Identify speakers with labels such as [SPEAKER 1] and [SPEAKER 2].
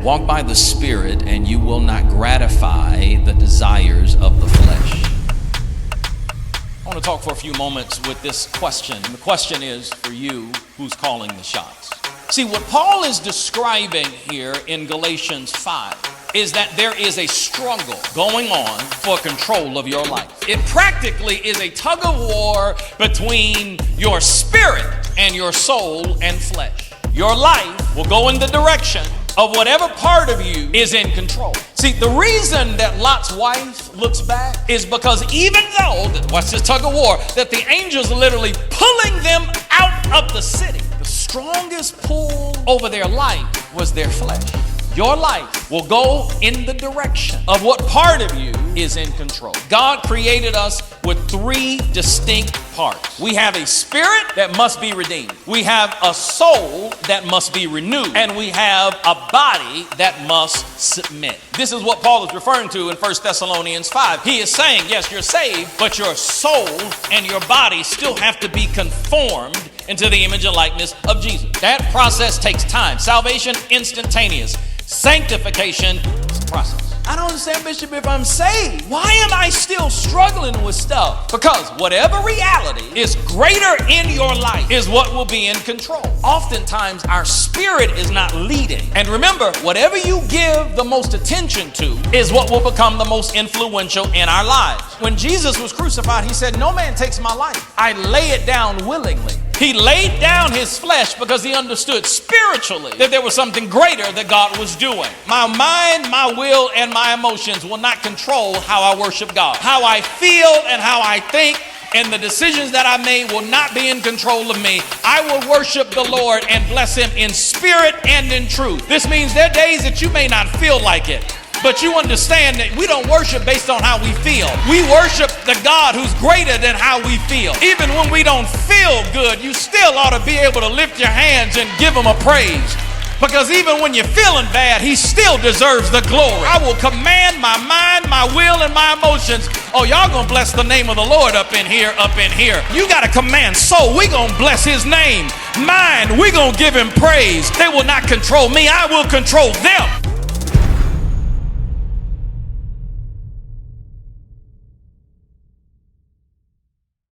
[SPEAKER 1] Walk by the Spirit, and you will not gratify the desires of the flesh. I want to talk for a few moments with this question. And the question is for you, who's calling the shots? See, what Paul is describing here in Galatians 5 is that there is a struggle going on for control of your life. It practically is a tug of war between your spirit and your soul and flesh. Your life will go in the direction of whatever part of you is in control. See, the reason that Lot's wife looks back is because even though, watch this tug of war, that the angels are literally pulling them out of the city, the strongest pull over their life was their flesh. Your life will go in the direction of what part of you is in control. God created us with three distinct parts. We have a spirit that must be redeemed. We have a soul that must be renewed. And we have a body that must submit. This is what Paul is referring to in 1 Thessalonians 5. He is saying, yes, you're saved, but your soul and your body still have to be conformed into the image and likeness of Jesus. That process takes time. Salvation, instantaneous. Sanctification is a process. I don't understand, Bishop, if I'm saved, why am I still struggling with stuff? Because whatever reality is greater in your life is what will be in control. Oftentimes, our spirit is not leading. And remember, whatever you give the most attention to is what will become the most influential in our lives. When Jesus was crucified, he said, "No man takes my life. I lay it down willingly." He laid down his flesh because he understood spiritually that there was something greater that God was doing. My mind, my will, and my emotions will not control how I worship God. How I feel and how I think and the decisions that I made will not be in control of me. I will worship the Lord and bless him in spirit and in truth. This means there are days that you may not feel like it, but you understand that we don't worship based on how we feel. We worship the God who's greater than how we feel. Even when we don't feel good, you still ought to be able to lift your hands and give him a praise. Because even when you're feeling bad, he still deserves the glory. I will command my mind, my will, and my emotions. Oh, y'all gonna bless the name of the Lord up in here, up in here. You gotta command soul. We gonna bless his name. Mind, we gonna give him praise. They will not control me. I will control them.